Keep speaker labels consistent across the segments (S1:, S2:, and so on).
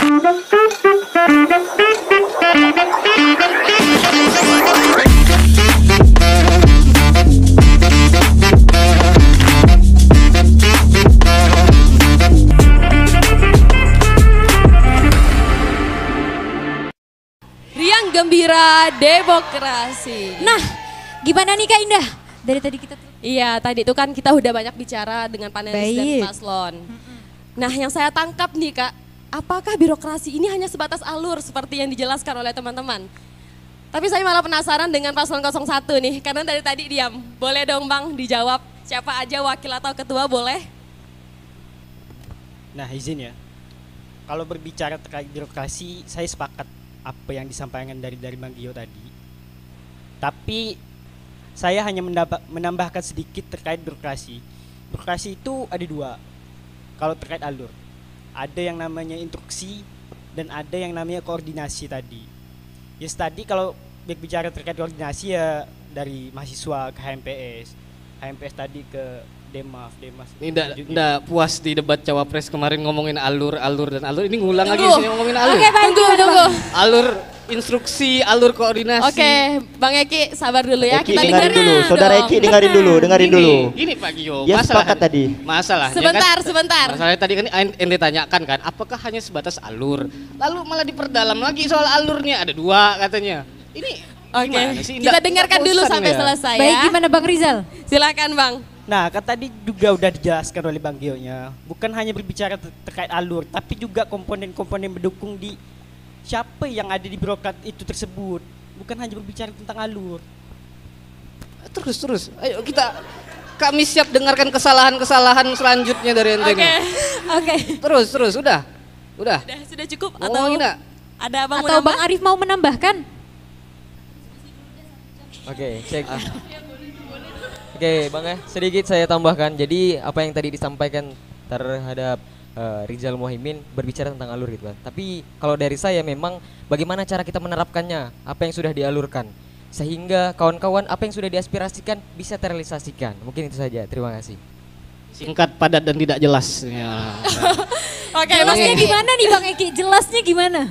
S1: Riang gembira demokrasi.
S2: Nah, gimana nih Kak Indah? Dari tadi kita
S1: Iya, tadi itu kan kita udah banyak bicara dengan panelis dan
S2: Baik.
S1: paslon. Nah, yang saya tangkap nih Kak, apakah birokrasi ini hanya sebatas alur seperti yang dijelaskan oleh teman-teman? Tapi saya malah penasaran dengan paslon 01 nih, karena dari tadi diam. Boleh dong Bang dijawab, siapa aja wakil atau ketua boleh?
S3: Nah izin ya, kalau berbicara terkait birokrasi, saya sepakat apa yang disampaikan dari Bang Gio tadi. Tapi saya hanya menambahkan sedikit terkait birokrasi. Birokrasi itu ada dua. Kalau terkait alur, ada yang namanya instruksi dan ada yang namanya koordinasi tadi. Tadi kalau berbicara terkait koordinasi ya dari mahasiswa ke HMPS, HMPS tadi ke Demas.
S4: Ini enggak puas di debat cawapres kemarin ngomongin alur dan alur. Ini ngulang lagi
S1: Tunggu.
S4: sini ngomongin alur.
S2: Oke, baik.
S1: Tunggu.
S4: Alur instruksi, alur koordinasi.
S1: Oke, Bang Eki sabar dulu ya,
S5: Eki,
S1: kita
S5: dengarin
S1: dengerin
S5: dulu, Saudara
S1: dong.
S5: Eki dengarin dulu.
S4: Gini Pak Gio,
S5: Ya sepakat tadi.
S4: Masalahnya
S1: Sebentar.
S4: Masalahnya tadi kan ente tanyakan kan, apakah hanya sebatas alur? Lalu malah diperdalam lagi soal alurnya, ada dua katanya. Ini
S1: Oke,
S4: gimana sih?
S1: kita dengarkan dulu
S4: bosan
S1: sampai
S4: ya?
S1: selesai
S2: Baik,
S1: ya.
S2: gimana Bang Rizal?
S1: Silakan Bang.
S3: Nah, kan tadi juga udah dijelaskan oleh Bang Gio-nya. Bukan hanya berbicara terkait alur, tapi juga komponen-komponen mendukung di siapa yang ada di birokrat itu tersebut. Bukan hanya berbicara tentang alur.
S4: Terus. Ayo kami siap dengarkan kesalahan-kesalahan selanjutnya dari ente.
S1: Oke.
S4: Terus, udah.
S1: Sudah cukup atau
S4: Ngomongin enggak?
S1: ada Bang
S2: Atau
S1: menambah?
S2: Bang Arif mau menambahkan?
S6: Oke, cek. Oke, Bang ya, sedikit saya tambahkan. Jadi apa yang tadi disampaikan terhadap Rizal Muhaimin berbicara tentang alur gitu kan. Tapi kalau dari saya memang bagaimana cara kita menerapkannya, apa yang sudah dialurkan sehingga kawan-kawan apa yang sudah diaspirasikan bisa terrealisasikan. Mungkin itu saja. Terima kasih.
S4: Singkat, padat dan tidak jelas. Ya.
S1: Oke,
S2: Jelasnya
S1: Bang.
S2: gimana nih Bang Eki? Jelasnya gimana?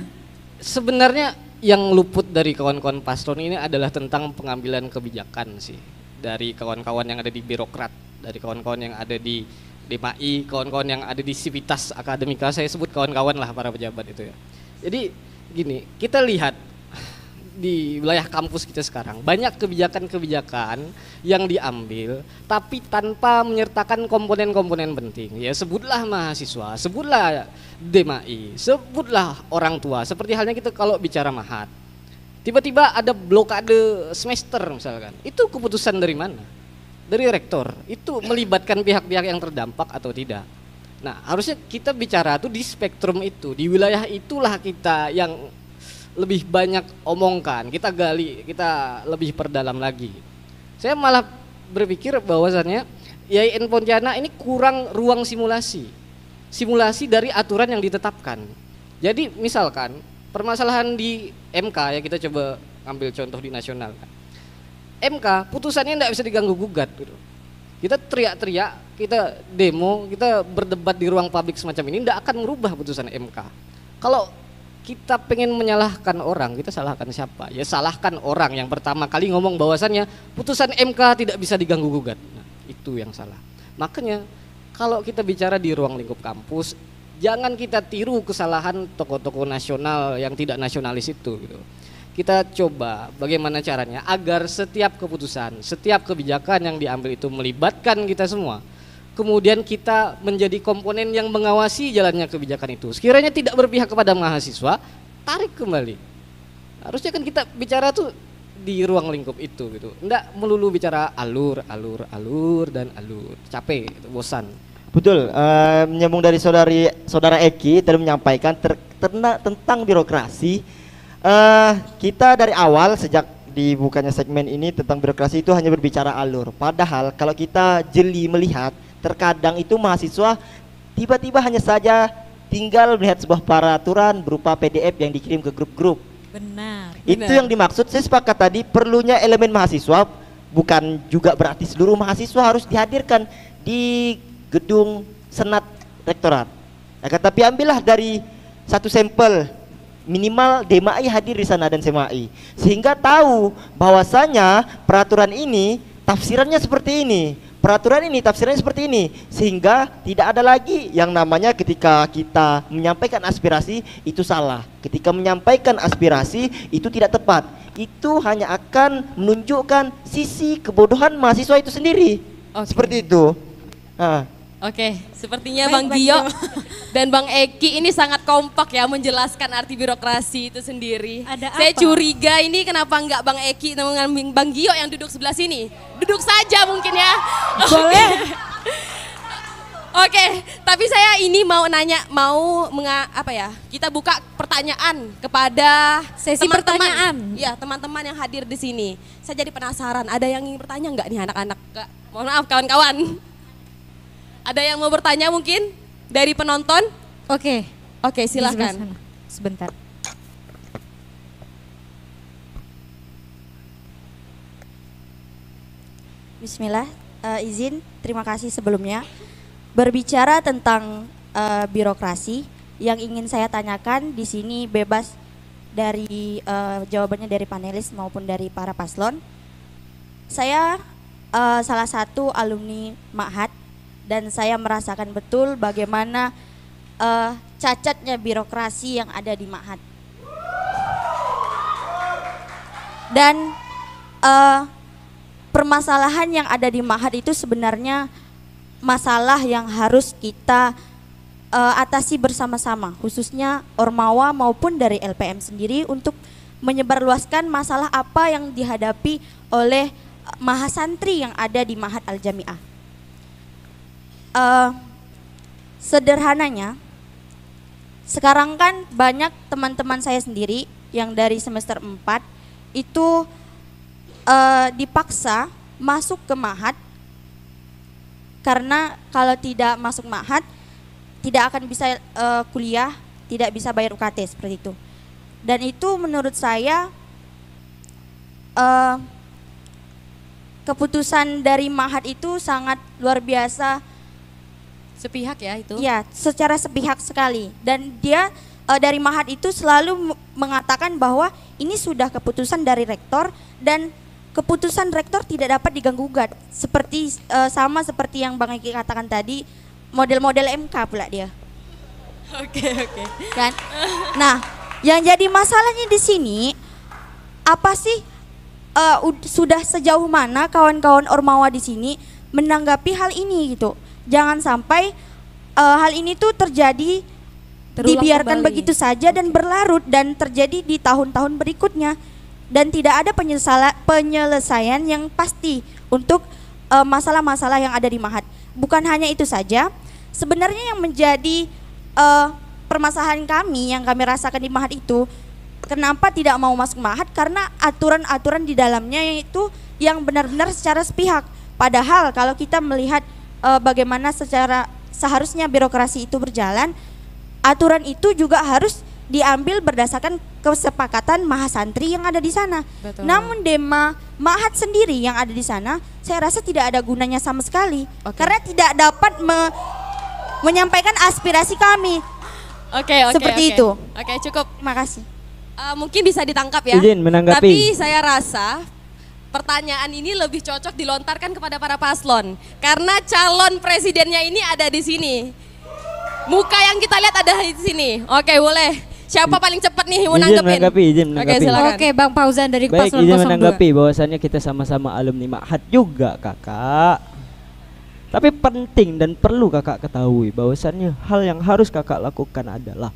S4: Sebenarnya yang luput dari kawan-kawan paslon ini adalah tentang pengambilan kebijakan sih. Dari kawan-kawan yang ada di birokrat, dari kawan-kawan yang ada di DMAI, kawan-kawan yang ada di Sivitas Akademika, saya sebut kawan-kawan lah para pejabat itu ya. Jadi gini, kita lihat di wilayah kampus kita sekarang banyak kebijakan-kebijakan yang diambil tapi tanpa menyertakan komponen-komponen penting. Ya sebutlah mahasiswa, sebutlah DMAI, sebutlah orang tua. Seperti halnya kita kalau bicara mahat. Tiba-tiba ada blokade semester misalkan. Itu keputusan dari mana? Dari rektor. Itu melibatkan pihak-pihak yang terdampak atau tidak. Nah, harusnya kita bicara tuh di spektrum itu, di wilayah itulah kita yang lebih banyak omongkan, kita gali, kita lebih perdalam lagi. Saya malah berpikir bahwasannya IAIN Pontianak ini kurang ruang simulasi. Simulasi dari aturan yang ditetapkan. Jadi misalkan permasalahan di MK ya, kita coba ambil contoh di nasional. MK putusannya tidak bisa diganggu gugat gitu. Kita teriak-teriak, kita demo, kita berdebat di ruang publik semacam ini tidak akan merubah putusan MK. Kalau kita pengen menyalahkan orang, kita salahkan siapa? Ya salahkan orang yang pertama kali ngomong bahwasannya putusan MK tidak bisa diganggu gugat. Nah, itu yang salah. Makanya kalau kita bicara di ruang lingkup kampus, jangan kita tiru kesalahan tokoh-tokoh nasional yang tidak nasionalis itu gitu. Kita coba bagaimana caranya agar setiap keputusan, setiap kebijakan yang diambil itu melibatkan kita semua. Kemudian kita menjadi komponen yang mengawasi jalannya kebijakan itu. Sekiranya tidak berpihak kepada mahasiswa, tarik kembali. Harusnya kan kita bicara tuh di ruang lingkup itu gitu. Enggak melulu bicara alur. Capek, bosan.
S5: Betul, menyambung dari saudara Eki tadi menyampaikan tentang birokrasi. Kita dari awal sejak dibukanya segmen ini tentang birokrasi itu hanya berbicara alur. Padahal kalau kita jeli melihat, terkadang itu mahasiswa tiba-tiba hanya saja tinggal melihat sebuah peraturan berupa PDF yang dikirim ke grup-grup.
S2: Benar.
S5: Itu yang dimaksud. Saya sepakat tadi perlunya elemen mahasiswa, bukan juga berarti seluruh mahasiswa harus dihadirkan di gedung senat rektorat. Akan tapi ambillah dari satu sampel, minimal DMAI hadir di sana dan SEMAI, sehingga tahu bahwasanya peraturan ini tafsirannya seperti ini, peraturan ini tafsirannya seperti ini, sehingga tidak ada lagi yang namanya ketika kita menyampaikan aspirasi itu salah, ketika menyampaikan aspirasi itu tidak tepat. Itu hanya akan menunjukkan sisi kebodohan mahasiswa itu sendiri. Seperti itu. Nah.
S1: Oke, sepertinya
S2: Baik,
S1: Bang
S2: Bang
S1: Gio
S2: Gio.
S1: dan Bang Eki ini sangat kompak ya menjelaskan arti birokrasi itu sendiri.
S2: Ada
S1: Saya
S2: apa?
S1: curiga ini kenapa enggak Bang Eki dengan Bang Gio yang duduk sebelah sini. Duduk saja mungkin ya.
S2: Boleh.
S1: Oke, tapi saya ini mau nanya, kita buka pertanyaan kepada
S2: Sesi pertanyaan.
S1: Ya, teman-teman yang hadir di sini. Saya jadi penasaran, ada yang ingin bertanya nggak nih anak-anak? Mohon maaf kawan-kawan. Ada yang mau bertanya mungkin dari penonton?
S2: Oke.
S1: Oke,
S2: Di sebelah
S1: silakan.
S2: sana. Sebentar.
S7: Bismillah, izin terima kasih sebelumnya. Berbicara tentang birokrasi, yang ingin saya tanyakan di sini bebas dari jawabannya dari panelis maupun dari para paslon. Saya salah satu alumni Ma'had dan saya merasakan betul bagaimana cacatnya birokrasi yang ada di Ma'had. Dan permasalahan yang ada di Ma'had itu sebenarnya masalah yang harus kita atasi bersama-sama, khususnya Ormawa maupun dari LPM sendiri untuk menyebarluaskan masalah apa yang dihadapi oleh mahasantri yang ada di Ma'had Al-Jami'ah. Sederhananya, sekarang kan banyak teman-teman saya sendiri yang dari semester 4 itu dipaksa masuk ke Ma'had karena kalau tidak masuk Ma'had tidak akan bisa kuliah, tidak bisa bayar UKT seperti itu. Dan itu menurut saya keputusan dari Ma'had itu sangat luar biasa.
S1: Sepihak ya itu?
S7: Ya, secara sepihak sekali. Dan dia dari Ma'had itu selalu mengatakan bahwa ini sudah keputusan dari rektor dan keputusan rektor tidak dapat diganggu-gugat. Seperti sama seperti yang Bang Eki katakan tadi, model-model MK pula dia.
S1: Oke.
S7: Kan? Nah, yang jadi masalahnya di sini apa sih sudah sejauh mana kawan-kawan Ormawa di sini menanggapi hal ini gitu. Jangan sampai hal ini tuh terjadi dibiarkan
S1: kembali.
S7: begitu saja dan berlarut dan terjadi di tahun-tahun berikutnya dan tidak ada penyelesaian yang pasti untuk masalah-masalah yang ada di Ma'had. Bukan hanya itu saja, sebenarnya yang menjadi permasalahan kami yang kami rasakan di Ma'had itu, kenapa tidak mau masuk Ma'had? Karena aturan-aturan di dalamnya itu yang benar-benar secara sepihak. Padahal kalau kita melihat bagaimana secara seharusnya birokrasi itu berjalan, aturan itu juga harus diambil berdasarkan kesepakatan mahasantri yang ada di sana.
S1: Betul.
S7: Namun Dema Ma'had sendiri yang ada di sana, saya rasa tidak ada gunanya sama sekali.
S1: Oke.
S7: Karena tidak dapat menyampaikan aspirasi kami.
S1: Oke.
S7: Seperti itu.
S1: Oke, cukup.
S7: Terima kasih.
S1: Mungkin bisa ditangkap ya.
S8: Izin menanggapi.
S1: Tapi saya rasa pertanyaan ini lebih cocok dilontarkan kepada para paslon karena calon presidennya ini ada di sini. Muka yang kita lihat ada di sini. Oke, boleh. Siapa paling cepat nih mau nanggepin?
S8: Izin menanggapi.
S1: Oke, silakan.
S2: Oke, Bang Fauzan dari
S8: Baik,
S2: paslon
S8: izin
S2: 02.
S8: menanggapi bahwasannya kita sama-sama alumni Ma'had juga, Kakak. Tapi penting dan perlu Kakak ketahui bahwasannya hal yang harus Kakak lakukan adalah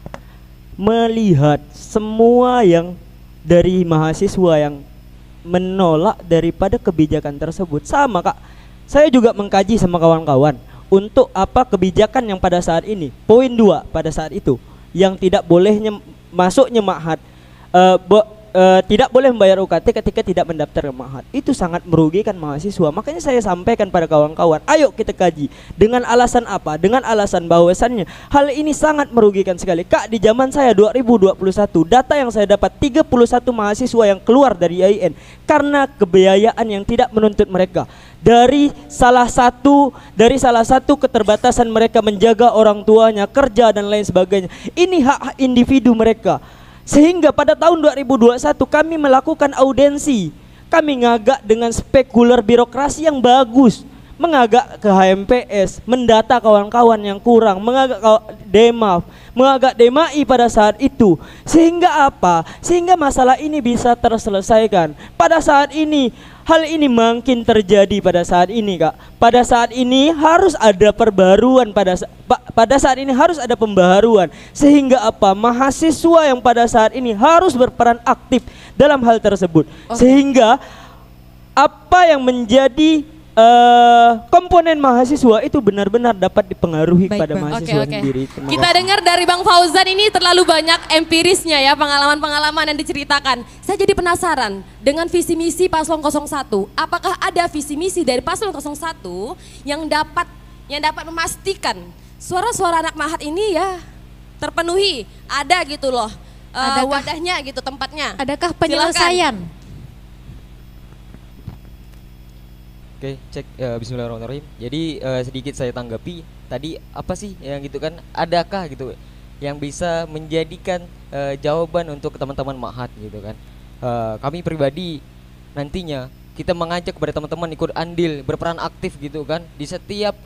S8: melihat semua yang dari mahasiswa yang menolak daripada kebijakan tersebut. Sama, Kak. Saya juga mengkaji sama kawan-kawan untuk apa kebijakan yang pada saat ini, poin 2 pada saat itu yang tidak bolehnya masuknya Ma'had tidak boleh membayar UKT ketika tidak mendaftar ke Mahat. Itu sangat merugikan mahasiswa. Makanya saya sampaikan pada kawan-kawan, ayo kita kaji. Dengan alasan apa? Dengan alasan bahwasannya hal ini sangat merugikan sekali. Kak, di zaman saya 2021, data yang saya dapat 31 mahasiswa yang keluar dari IAIN karena kebiayaan yang tidak menuntut mereka. Dari salah satu keterbatasan mereka menjaga orang tuanya, kerja dan lain sebagainya. Ini hak individu mereka. Sehingga pada tahun 2021 kami melakukan audensi. Kami ngagak dengan spekuler birokrasi yang bagus. Mengagak ke HMPS, mendata kawan-kawan yang kurang, mengagak DEMAF, mengagak DEMAI pada saat itu. Sehingga apa? Sehingga masalah ini bisa terselesaikan. Pada saat ini, hal ini makin terjadi pada saat ini, Kak. Pada saat ini harus ada perbaruan, pada saat ini harus ada pembaharuan. Sehingga apa? Mahasiswa yang pada saat ini harus berperan aktif dalam hal tersebut. Sehingga apa yang menjadi komponen mahasiswa itu benar-benar dapat dipengaruhi pada mahasiswa sendiri.
S1: Kita dengar dari Bang Fauzan ini terlalu banyak empirisnya ya, pengalaman-pengalaman yang diceritakan. Saya jadi penasaran dengan visi misi Paslon 01. Apakah ada visi misi dari Paslon 01 yang dapat memastikan suara-suara anak Mahat ini ya terpenuhi, ada gitu loh. Wadahnya gitu, tempatnya.
S2: Adakah penyelesaian?
S6: Oke, cek bismillahirrahmanirrahim. Jadi sedikit saya tanggapi tadi apa sih yang gitu kan? Adakah gitu yang bisa menjadikan jawaban untuk teman-teman Mahat gitu kan? Kami pribadi nantinya kita mengajak kepada teman-teman ikut andil, berperan aktif gitu kan di setiap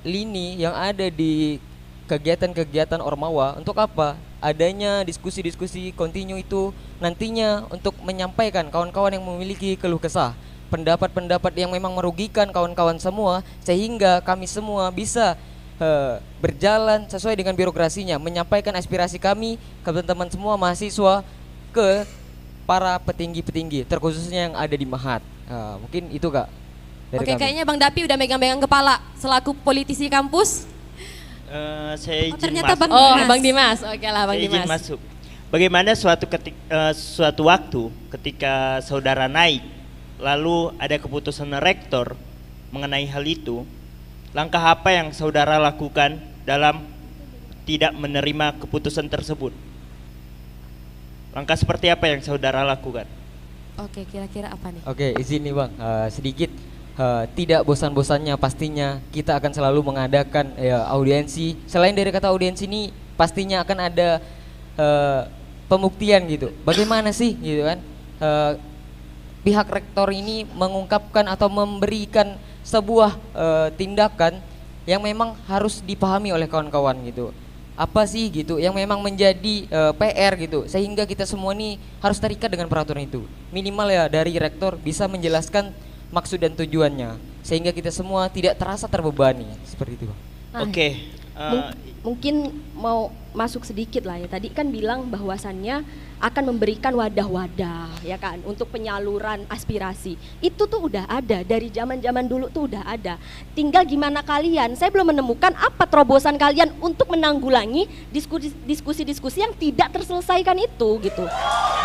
S6: lini yang ada di kegiatan-kegiatan Ormawa. Untuk apa? Adanya diskusi-diskusi kontinu itu nantinya untuk menyampaikan kawan-kawan yang memiliki keluh kesah, pendapat-pendapat yang memang merugikan kawan-kawan semua, sehingga kami semua bisa berjalan sesuai dengan birokrasinya, menyampaikan aspirasi kami ke teman-teman semua mahasiswa, ke para petinggi-petinggi terkhususnya yang ada di Mahat. Mungkin itu, Kak, dari
S1: Oke,
S6: kami.
S1: kayaknya Bang Dapi udah megang-megang kepala selaku politisi kampus.
S9: Saya izin
S2: ternyata
S9: masuk.
S1: Bang Dimas. Oke lah, Bang
S9: Saya
S1: Dimas.
S9: izin masuk. Bagaimana suatu waktu ketika saudara naik, lalu ada keputusan rektor mengenai hal itu, langkah apa yang saudara lakukan dalam tidak menerima keputusan tersebut? Langkah seperti apa yang saudara lakukan?
S1: Oke, kira-kira apa nih?
S6: Oke, izin nih Bang, sedikit tidak bosan-bosannya pastinya kita akan selalu mengadakan audiensi. Selain dari kata audiensi ini pastinya akan ada pembuktian gitu. Bagaimana sih gitu kan? Pihak rektor ini mengungkapkan atau memberikan sebuah tindakan yang memang harus dipahami oleh kawan-kawan gitu. Apa sih gitu yang memang menjadi PR gitu, sehingga kita semua ini harus terikat dengan peraturan itu. Minimal ya dari rektor bisa menjelaskan maksud dan tujuannya, sehingga kita semua tidak terasa terbebani, seperti itu, Bang.
S9: Oke.
S10: Mungkin mau masuk sedikit lah ya. Tadi kan bilang bahwasannya akan memberikan wadah-wadah ya kan untuk penyaluran aspirasi. Itu tuh udah ada dari zaman-zaman dulu tuh udah ada. Tinggal gimana kalian, saya belum menemukan apa terobosan kalian untuk menanggulangi diskusi-diskusi yang tidak terselesaikan itu gitu.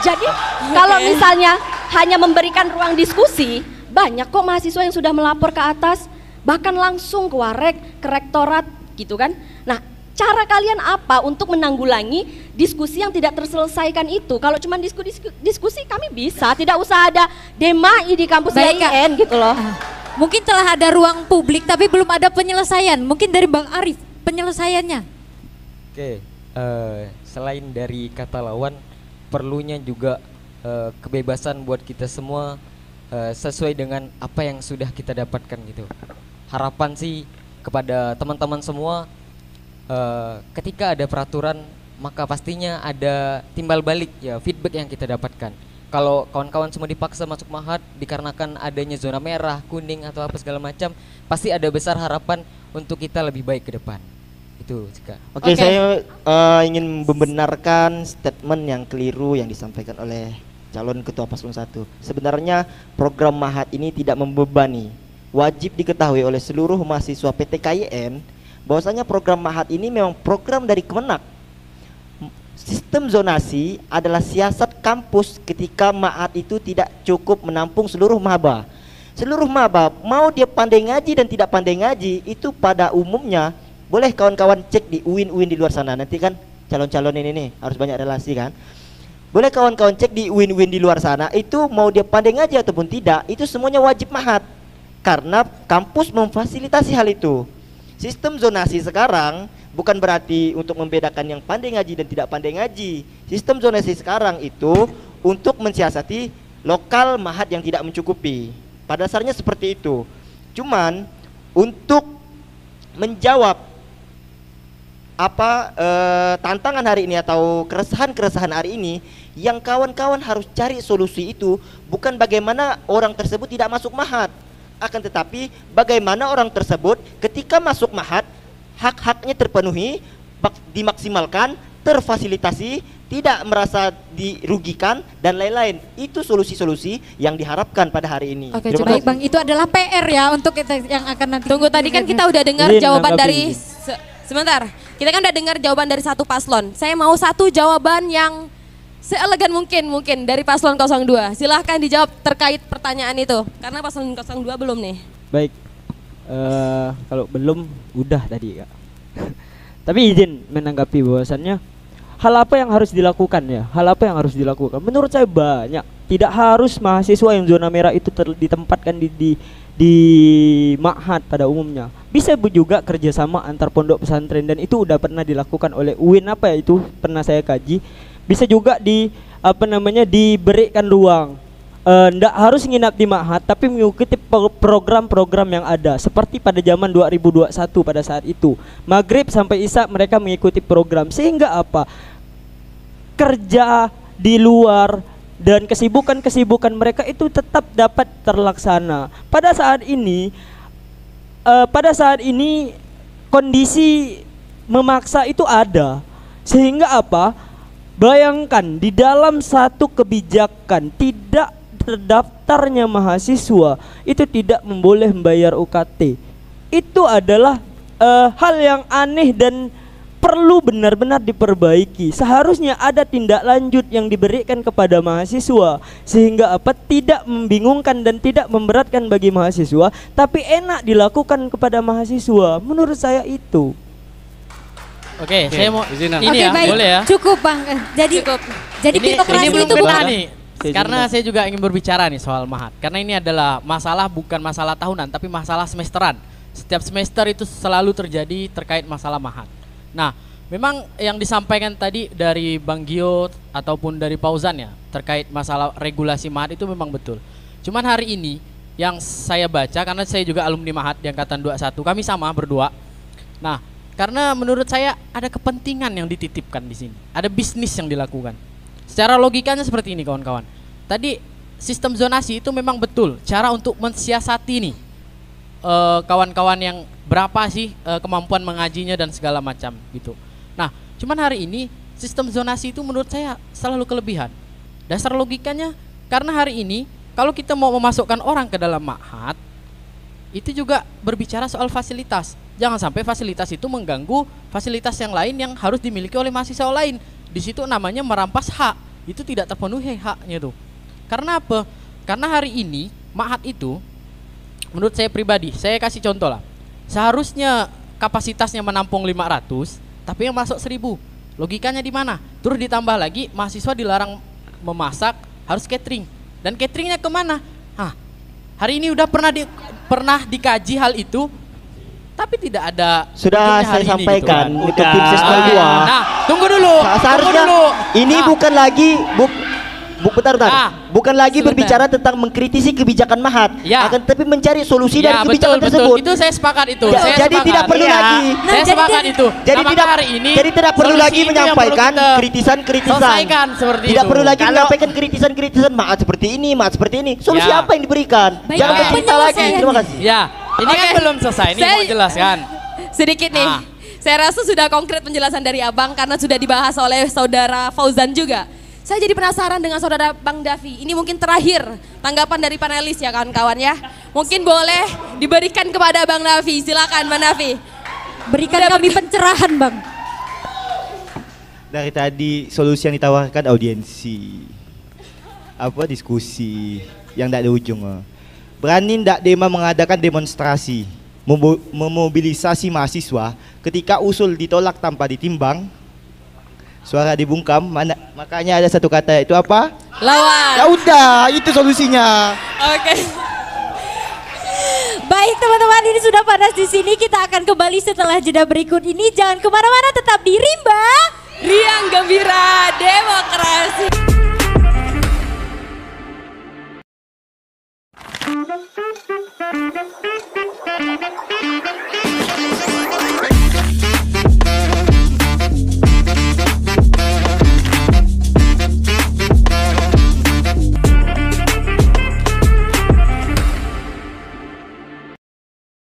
S10: Jadi kalau misalnya hanya memberikan ruang diskusi, banyak kok mahasiswa yang sudah melapor ke atas, bahkan langsung ke Warek, ke rektorat gitu kan. Nah, cara kalian apa untuk menanggulangi diskusi yang tidak terselesaikan itu? Kalau cuma diskusi kami bisa, tidak usah ada DEMAI di kampus IAIN gitu loh.
S2: Mungkin telah ada ruang publik tapi belum ada penyelesaian. Mungkin dari Bang Arif penyelesaiannya.
S6: Oke, selain dari kata lawan, perlunya juga kebebasan buat kita semua sesuai dengan apa yang sudah kita dapatkan gitu. Harapan sih kepada teman-teman semua, ketika ada peraturan maka pastinya ada timbal balik ya, feedback yang kita dapatkan. Kalau kawan-kawan semua dipaksa masuk Mahat dikarenakan adanya zona merah, kuning atau apa segala macam, pasti ada besar harapan untuk kita lebih baik ke depan. Itu Cika.
S5: Oke, saya ingin membenarkan statement yang keliru yang disampaikan oleh calon ketua Paslon 1. Sebenarnya program Mahat ini tidak membebani. Wajib diketahui oleh seluruh mahasiswa PT KIN bahwasanya program Mahat ini memang program dari Kemenak. Sistem zonasi adalah siasat kampus ketika ma'had itu tidak cukup menampung seluruh maba. Seluruh maba, mau dia pandai ngaji dan tidak pandai ngaji, itu pada umumnya boleh kawan-kawan cek di UIN di luar sana. Nanti kan calon-calon ini nih harus banyak relasi kan. Boleh kawan-kawan cek di UIN di luar sana, itu mau dia pandai ngaji ataupun tidak, itu semuanya wajib ma'had. Karena kampus memfasilitasi hal itu. Sistem zonasi sekarang bukan berarti untuk membedakan yang pandai ngaji dan tidak pandai ngaji. Sistem zonasi sekarang itu untuk mensiasati lokal ma'had yang tidak mencukupi. Pada dasarnya seperti itu. Cuman untuk menjawab tantangan hari ini atau keresahan hari ini, yang kawan-kawan harus cari solusi itu bukan bagaimana orang tersebut tidak masuk ma'had, akan tetapi bagaimana orang tersebut ketika masuk ma'had hak-haknya terpenuhi, dimaksimalkan, terfasilitasi, tidak merasa dirugikan dan lain-lain. Itu solusi-solusi yang diharapkan pada hari ini.
S2: Oke, baik Bang, itu adalah PR ya untuk kita yang akan nanti.
S1: Tunggu, tadi kan kita udah dengar jawaban dari sebentar. Kita kan udah dengar jawaban dari satu paslon. Saya mau satu jawaban yang seelegan mungkin dari paslon 02. Silahkan dijawab terkait pertanyaan itu. Karena paslon 02 belum nih.
S8: Baik. Kalau belum udah tadi Kak. Tapi izin menanggapi bahwasannya hal apa yang harus dilakukan ya? Hal apa yang harus dilakukan? Menurut saya banyak. Tidak harus mahasiswa yang zona merah itu ditempatkan di ma'had pada umumnya. Bisa juga kerjasama antar pondok pesantren dan itu udah pernah dilakukan oleh UIN itu pernah saya kaji. Bisa juga diberikan ruang. Nggak harus nginap di ma'had tapi mengikuti program-program yang ada seperti pada zaman 2021 pada saat itu. Maghrib sampai Isya mereka mengikuti program sehingga kerja di luar dan kesibukan mereka itu tetap dapat terlaksana. Pada saat ini kondisi memaksa itu ada sehingga bayangkan di dalam satu kebijakan tidak terdaftarnya mahasiswa itu tidak boleh membayar UKT. Itu adalah hal yang aneh dan perlu benar-benar diperbaiki. Seharusnya ada tindak lanjut yang diberikan kepada mahasiswa sehingga tidak membingungkan dan tidak memberatkan bagi mahasiswa, tapi enak dilakukan kepada mahasiswa. Menurut saya itu.
S11: Oke, saya mau
S2: ini ya, baik. Boleh ya? Cukup Bang. Jadi birokrasi itu bukan
S11: nih. Karena saya juga ingin berbicara nih soal ma'had. Karena ini adalah bukan masalah tahunan, tapi masalah semesteran. Setiap semester itu selalu terjadi terkait masalah ma'had. Nah, memang yang disampaikan tadi dari Bang Gio ataupun dari Fauzan ya terkait masalah regulasi ma'had itu memang betul. Cuman hari ini yang saya baca, karena saya juga alumni ma'had di angkatan 21, kami sama berdua. Nah, karena menurut saya ada kepentingan yang dititipkan di sini, ada bisnis yang dilakukan. Secara logikanya seperti ini kawan-kawan. Tadi sistem zonasi itu memang betul cara untuk mensiasati nih kawan-kawan yang berapa sih kemampuan mengajinya dan segala macam gitu. Nah, cuman hari ini sistem zonasi itu menurut saya selalu kelebihan. Dasar logikanya karena hari ini kalau kita mau memasukkan orang ke dalam ma'had itu juga berbicara soal fasilitas. Jangan sampai fasilitas itu mengganggu fasilitas yang lain yang harus dimiliki oleh mahasiswa lain. Di situ namanya merampas hak. Itu tidak terpenuhi haknya tuh. Karena apa? Karena hari ini ma'had itu menurut saya pribadi, saya kasih contoh lah. Seharusnya kapasitasnya menampung 500, tapi yang masuk 1000. Logikanya di mana? Terus ditambah lagi mahasiswa dilarang memasak, harus catering. Dan cateringnya kemana? Hari ini udah pernah dikaji hal itu, tapi tidak ada.
S5: Sudah saya sampaikan
S11: gitu,
S5: ke tim sistem 2.
S11: Nah, tunggu dulu.
S5: Seharusnya ini bukan lagi bukan lagi berbicara tentang mengkritisi kebijakan ma'had, akan tapi mencari solusi dari kebijakan tersebut.
S11: Itu saya sepakat itu.
S5: Jadi tidak perlu lagi.
S11: Saya sepakat itu.
S5: Jadi tidak perlu lagi menyampaikan kritisan-kritisan.
S11: Selesaikan seperti itu.
S5: Tidak perlu lagi menyampaikan kritisan-kritisan ma'had seperti ini, ma'had seperti ini. Solusi apa yang diberikan? Jangan bercerita lagi. Terima kasih.
S11: Ya, ini kan belum selesai. Ini mau jelaskan.
S1: Sedikit nih. Saya rasa sudah konkret penjelasan dari Abang karena sudah dibahas oleh saudara Fauzan juga. Saya jadi penasaran dengan saudara Bang Davi. Ini mungkin terakhir tanggapan dari panelis ya kawan-kawan ya. Mungkin boleh diberikan kepada Bang Davi. Silakan Bang Davi.
S2: Berikan kami pencerahan Bang.
S12: dari tadi solusi yang ditawarkan audiensi, apa diskusi yang tidak ada ujung. Berani ndak Dema mengadakan demonstrasi, memobilisasi mahasiswa ketika usul ditolak tanpa ditimbang, suara dibungkam, makanya ada satu kata itu apa?
S1: Lawan.
S12: Ya udah, itu solusinya.
S1: Oke.
S2: Baik teman-teman, ini sudah panas di sini. Kita akan kembali setelah jeda berikut ini. Jangan kemana-mana, tetap di Rimba
S1: Riang Gembira Demokrasi.